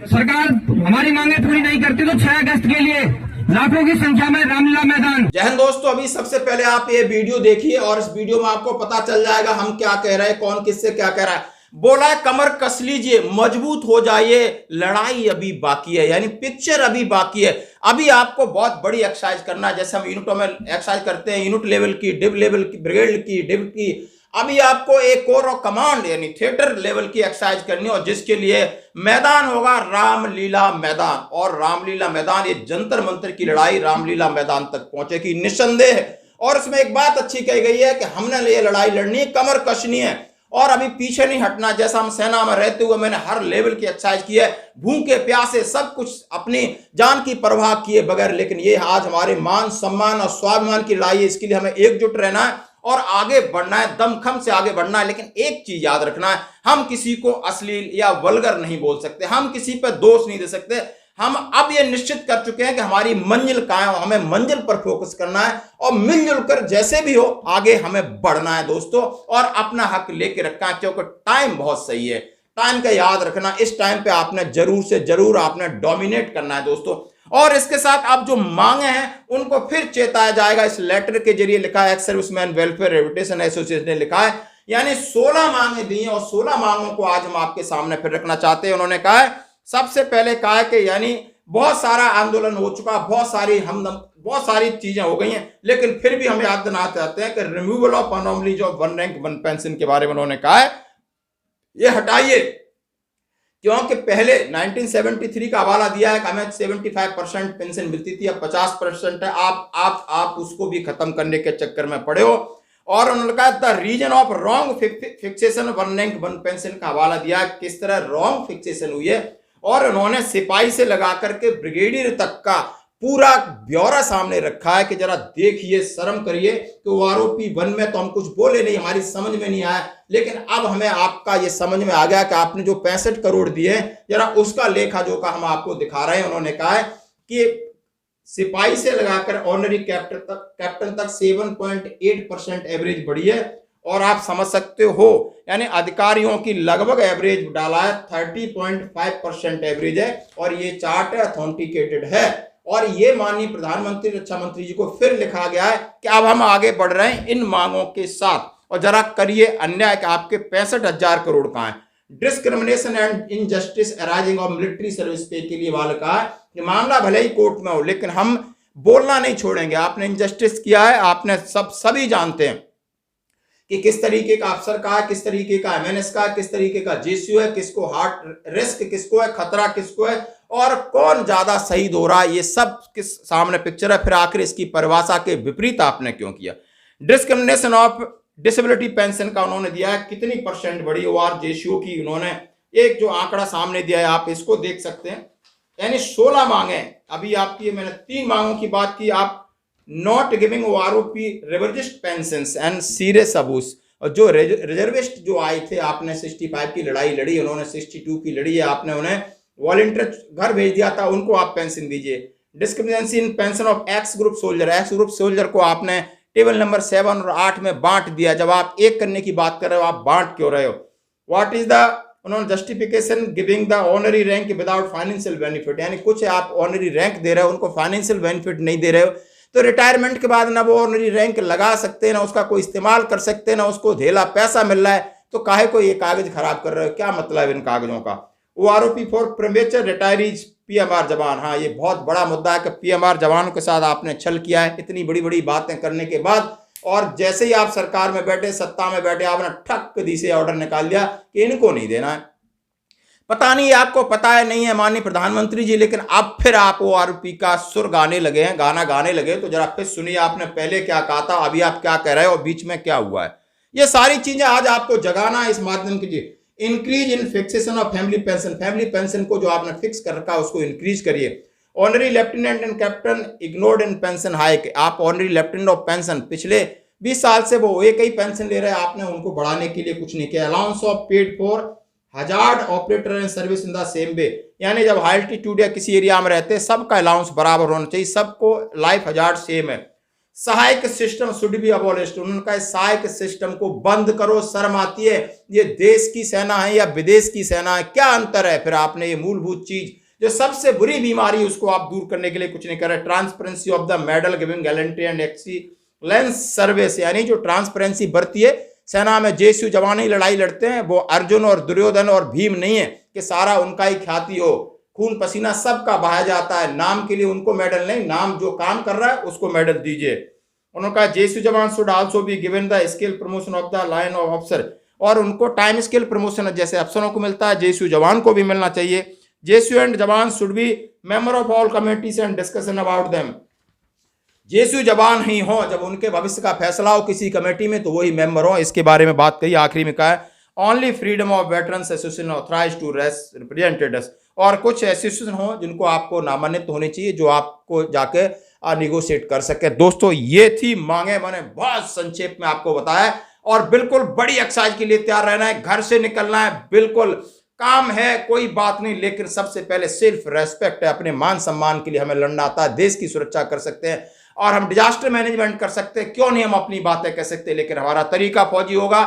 सरकार हमारी मांगे पूरी नहीं करती तो 6 अगस्त के लिए लाखों की संख्या में रामलीला मैदान। जय हिंद दोस्तों, अभी सबसे पहले आप ये वीडियो देखिए और इस वीडियो में आपको पता चल जाएगा हम क्या कह रहे हैं, कौन किससे क्या कह रहा है। बोला है कमर कस लीजिए, मजबूत हो जाइए, लड़ाई अभी बाकी है, यानी पिक्चर अभी बाकी है। अभी आपको बहुत बड़ी एक्सरसाइज करना है, जैसे हम यूनिटों में एक्सरसाइज करते हैं, यूनिट लेवल की, डिव लेवल की, ब्रिगेड की, डिव की। अभी आपको एक कोर ऑफ कमांड यानी थिएटर लेवल की एक्सरसाइज करनी है और जिसके लिए मैदान होगा रामलीला मैदान। और रामलीला मैदान, ये जंतर मंतर की लड़ाई रामलीला मैदान तक पहुंचेगी निस्संदेह। और इसमें एक बात अच्छी कही गई है कि हमने ये लड़ाई लड़नी है, कमर कसनी है और अभी पीछे नहीं हटना। जैसा हम सेना में रहते हुए मैंने हर लेवल की एक्सरसाइज की है, भूखे प्यासे सब कुछ अपनी जान की परवाह किए बगैर, लेकिन ये आज हमारे मान सम्मान और स्वाभिमान की लड़ाई है। इसके लिए हमें एकजुट रहना है और आगे बढ़ना है, दमखम से आगे बढ़ना है। लेकिन एक चीज याद रखना है, हम किसी को अश्लील या वल्गर नहीं बोल सकते, हम किसी पर दोष नहीं दे सकते। हम अब ये निश्चित कर चुके हैं कि हमारी मंजिल कहाँ है, हमें मंजिल पर फोकस करना है और मिलजुल कर जैसे भी हो आगे हमें बढ़ना है दोस्तों, और अपना हक लेके रखना है, क्योंकि टाइम बहुत सही है। टाइम का याद रखना, इस टाइम पे आपने जरूर से जरूर आपने डोमिनेट करना है दोस्तों। और इसके साथ आप जो मांगे हैं उनको फिर चेताया जाएगा। इस लेटर के जरिए लिखा है, ex serviceman welfare rehabilitation association ने लिखा है, यानी 16 मांगे दी हैं और 16 मांगों को आज हम आपके सामने फिर रखना चाहते हैं। उन्होंने कहा है, सबसे पहले कहा है कि यानी बहुत सारा आंदोलन हो चुका, बहुत सारी चीजें हो गई हैं, लेकिन फिर भी हम याद दिलाना चाहते हैं कि removal of anomalies of one rank one pension के बारे में उन्होंने कहा है ये हटाइए, क्योंकि पहले 1973 का हवाला दिया है कि हमें 75% पेंशन मिलती थी, अब 50% है। आप उसको भी खत्म करने के चक्कर में पड़े हो। और उन्होंने कहा the reason of wrong fixation one rank one pension का हवाला दिया है, किस तरह रॉन्ग फिक्सेशन हुई है। और उन्होंने सिपाही से लगा करके ब्रिगेडियर तक का पूरा ब्यौरा सामने रखा है कि जरा देखिए, शर्म करिए कि वो आरोपी वन में तो हम कुछ बोले नहीं, हमारी समझ में नहीं आया, लेकिन अब हमें आपका ये समझ में आ गया कि आपने जो 65 करोड़ दिए, जरा उसका लेखा जोखा हम आपको दिखा रहे हैं। उन्होंने कहा है कि सिपाही से लगाकर ऑनरी कैप्टन तक 7.8% एवरेज बढ़ी है। और आप समझ सकते हो, यानी अधिकारियों की लगभग एवरेज डाला है 30.5% एवरेज है। और ये चार्ट ऑथेंटिकेटेड है और ये माननीय प्रधानमंत्री रक्षा मंत्री जी को फिर लिखा गया है कि अब हम आगे बढ़ रहे हैं इन मांगों के साथ। और जरा करिए अन्याय कि आपके 65,000 करोड़ कहां है। Discrimination and injustice arising of military service पे के लिए वाले कहा है कि मामला भले ही कोर्ट में हो, लेकिन हम बोलना नहीं छोड़ेंगे। आपने इनजस्टिस किया है, आपने सभी जानते हैं कि किस तरीके का अफसर का है, किस तरीके का एमएनएस का, किस तरीके का जेसीओ है, किसको हार्ट रिस्क किसको है, खतरा किसको है और कौन ज्यादा शहीद हो रहा है, ये सब किस सामने पिक्चर है। फिर आखिर इसकी परिभाषा के विपरीत आपने क्यों किया। डिस्क्रिमिनेशन ऑफ डिसेबिलिटी पेंशन का उन्होंने दिया है कितनी परसेंट बढ़ी और जेसीओ की उन्होंने एक जो आंकड़ा सामने दिया है, आप इसको देख सकते हैं। यानी 16 मांगे अभी आपकी, मैंने 3 मांगों की बात की। आप नॉट गिविंग आरोपी reservist pensions and serious Abu's, और जो रिजर्विस्ट जो आए थे, आपने 65 की लड़ाई लड़ी, उन्होंने 62 की लड़ी है, आपने उन्हें वॉलंटियर घर भेज दिया था, उनको आप पेंशन दीजिए। Discrimination in pension of x group soldier को आपने टेबल नंबर 7 और 8 में बांट दिया। जब आप एक करने की बात कर रहे हो, आप बांट क्यों रहे हो। व्हाट इज द उन्होंने justification giving the honorary rank without financial benefit, यानी कुछ आप ऑनरी रैंक दे रहे हो, उनको फाइनेंशियल बेनिफिट नहीं दे रहे हो, तो रिटायरमेंट के बाद ना वो ऑनरी रैंक लगा सकते हैं, ना उसका कोई इस्तेमाल कर सकते हैं, ना उसको ढेला पैसा मिल रहा है, तो काहे को ये कागज खराब कर रहे हो, क्या मतलब इन कागजों का। वो आरोपी फॉर प्रीमेचर रिटायरीज पीएमआर जवान, हाँ ये बहुत बड़ा मुद्दा है कि पीएमआर जवानों के साथ आपने छल किया है इतनी बड़ी बड़ी बातें करने के बाद, और जैसे ही आप सरकार में बैठे, सत्ता में बैठे, आपने ठक दी से ऑर्डर निकाल दिया कि इनको नहीं देना है। पता नहीं आपको पता है नहीं है माननीय प्रधानमंत्री जी, लेकिन अब फिर आप वो आरोपी का सुर गाने लगे हैं, गाना गाने लगे। तो जरा फिर सुनिए आपने पहले क्या कहा था, अभी आप क्या कह रहे हो और बीच में क्या हुआ है। ये सारी चीजें आज आपको जगाना है इस माध्यम की। Increase in fixation of family pension को जो आपने फिक्स कर रखा है उसको इंक्रीज करिए। Honorary lieutenant and captain ignored in pension hike, आप ऑनरी लेफ्टिनेंट ऑफ पेंशन पिछले 20 साल से वो एक ही पेंशन ले रहे हैं, आपने उनको बढ़ाने के लिए कुछ नहीं किया। Allowance of paid for hazard operator and service in the same way, यानी जब हाई एल्टीट्यूड या किसी एरिया में रहते हैं सबका अलाउंस बराबर होना चाहिए, सबको लाइफ हजार्ड सेम है। सहायक सिस्टम शुड बी अबॉलिश्ड। उन्होंने कहा सहायक सिस्टम को बंद करो, शर्म आती है, ये देश की सेना है या विदेश की सेना है, क्या अंतर है? फिर आपने ये मूलभूत चीज जो सबसे बुरी बीमारी उसको आप दूर करने के लिए कुछ नहीं कर रहे। Transparency of the medal giving gallantry and excellence service, यानी जो ट्रांसपेरेंसी बरती है सेना में, जेएसयू जवान ही लड़ाई लड़ते हैं, वो अर्जुन और दुर्योधन और भीम नहीं है कि सारा उनका ही ख्याति हो, खून पसीना सबका बहाया जाता है, नाम के लिए उनको मेडल नहीं, नाम जो काम कर रहा है उसको मेडल दीजिए। उन्होंने कहा जेएसयू जवान should also be given the skill promotion of the line of officer, और उनको टाइम स्किल प्रमोशन जैसे अफसरों को मिलता है जेएसयू जवान को भी मिलना चाहिए। JSU and jawan should be member of all committees and discussion about them. JSU जवान ही हो, जब उनके भविष्य का फैसला हो किसी कमेटी में तो वही मेंबर हो, इसके बारे में बात कही। आखिरी में कहा है only freedom of veterans association authorised to represented us, और कुछ एसोसिएशन हो जिनको आपको नामान्वित होनी चाहिए, जो आपको जाके निगोशिएट कर सके। दोस्तों ये थी मांगे, मैंने बहुत संक्षेप में आपको बताया, और बिल्कुल बड़ी एक्सरसाइज के लिए तैयार रहना है, घर से निकलना है, बिल्कुल काम है कोई बात नहीं, लेकिन सबसे पहले सिर्फ रेस्पेक्ट है, अपने मान सम्मान के लिए हमें लड़ना आता है, देश की सुरक्षा कर सकते हैं और हम डिजास्टर मैनेजमेंट कर सकते हैं, क्यों नहीं हम अपनी बातें कह सकते, लेकिन हमारा तरीका फौजी होगा